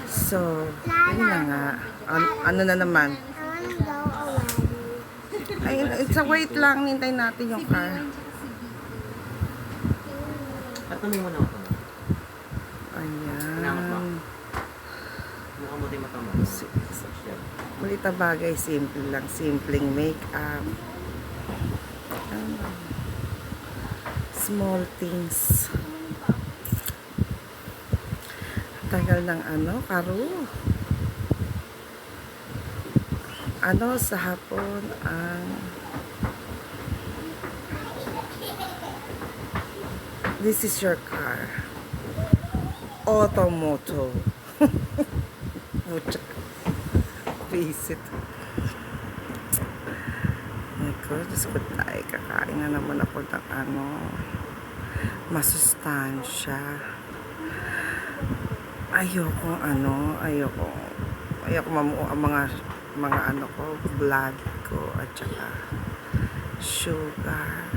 So, ayun na nga. Ano na naman? Ay, it's a wait lang. Nintay natin yung car. Tatanungin mo na ako. Ayan. Mukhang mo din mata mo. Malit na bagay. Simple lang. Simpleng make-up. Small things. Tagal ng karo. Sa hapon ang this is your car. Automoto. Mucha. Visit. Ako, Diyos ko tayo. Kakain na naman ako ng masustansya. Ayoko mamuo ang mga blood ko at saka sugar.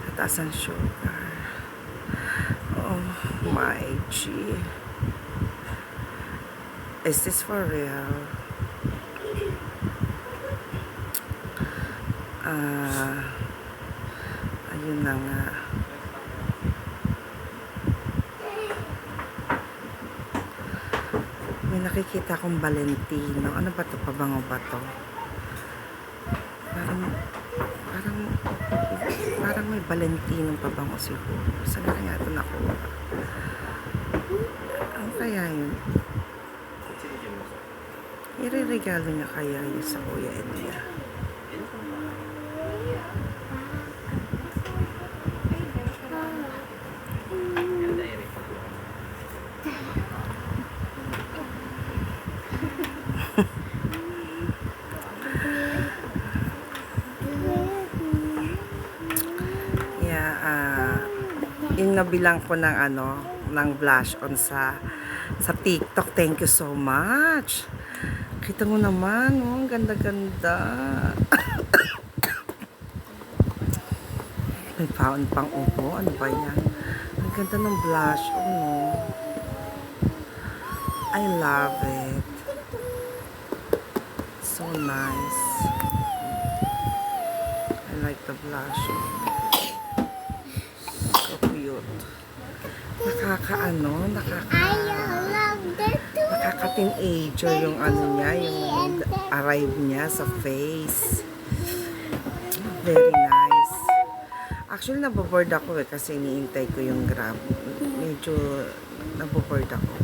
Tataas ang sugar. Oh my G. Is this for real? Ayun na nga. May nakikita akong Valentino. Ano ba ito? Pabango ba ito? Parang may Valentino pabango siguro. Saan na kaya ito nakuha? Ano kaya yun? Ireregalo niya kaya yun sa kuya niya? Yung nabilang ko ng blush on sa TikTok. Thank you so much. Kita mo naman, ang ganda-ganda. May paon pang upo. Ano ba yan? Ang ganda ng blush. I love it. So nice. I like the blush. Nakaka-teenager yung niya, yung arrive niya sa face. Very nice. Actually, naboboard ako kasi iniintay ko yung Grab. Medyo naboboard ako.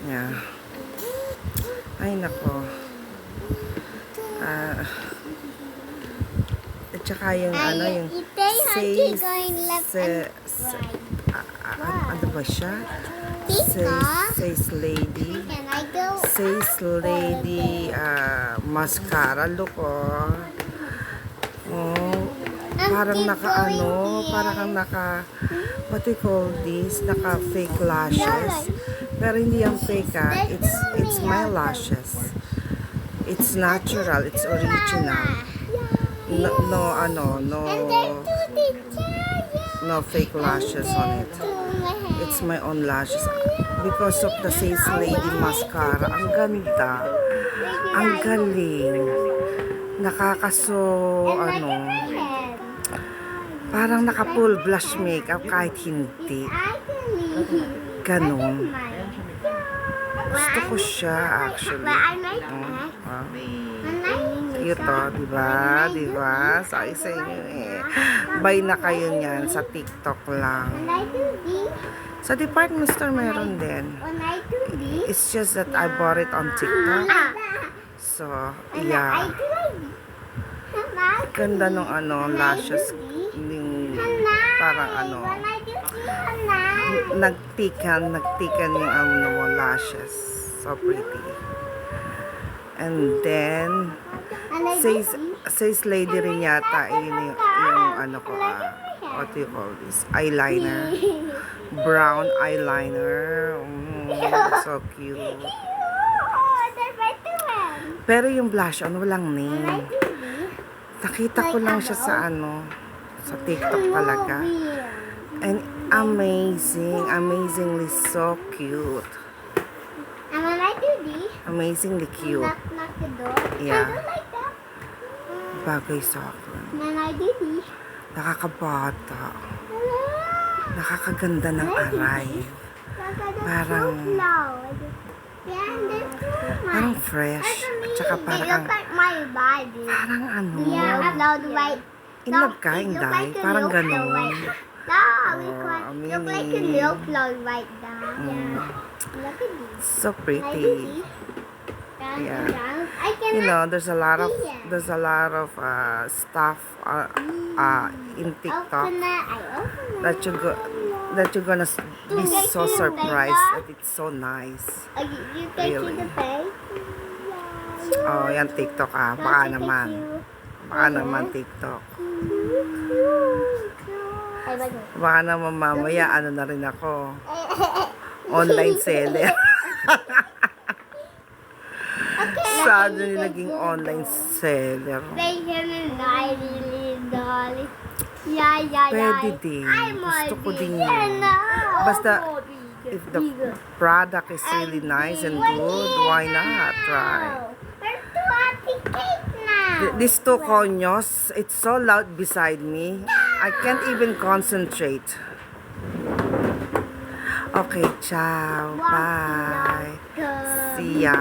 Yeah. Ay, nako. At saka yung yung ano ba siya? Says Lady mascara look parang what do you call this? Naka fake lashes. Pero hindi yung fake it's my lashes. It's natural, it's original. No fake lashes on it. It's my own lashes. Because of the Says Lady mascara. Ang ganda. Ang galing. Parang naka-full blush makeup kahit hindi. Ganon. Gusto ko siya actually. Cute diba? Diba? Sabi sa inyo buy na kayo niyan sa TikTok lang. Sa department store meron din. It's just that I bought it on TikTok. So, yeah. Ganda nung lashes. Parang nagtikan yung lashes. So pretty. And then says Lady rin yata yun yung what do you call this? Eyeliner. Brown eyeliner. So cute. Pero yung blush walang name. Nakita ko lang siya sa sa TikTok talaga. And amazingly so cute. And when I do this, Amazingly cute. knock the door. Yeah. I don't like that. Bagay sa akin. And when I do this, Nakakabata. Nakakaganda ng aray. Parang, parang fresh. At saka They parang, look like my body. parang ano, Yeah, upload right. in love ka, Inday. Parang ganun. No, Oh, look like a Amini. milk flow right now. Mm. Look at this. So I do pretty. this. Round Yeah. and round. I can You know, there's a lot of stuff in TikTok open it. I open that you're gonna be so surprised that it's so nice. You take Really. the page. Oh, yan TikTok baka naman. Baka naman TikTok. Ay, bago. Baka naman mamaya ano na rin ako. Online seller. Suddenly naging online seller. Benjamin $90. Yeah. Pwede din. I'm Gusto ko din bigger yun. now. Basta, Bigger. if the product is really nice and good, why not? Right? We're too happy cake now. These two conyos, it's so loud beside me. I can't even concentrate. Okay, ciao. Bye. See ya.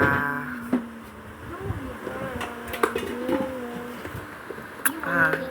Ah.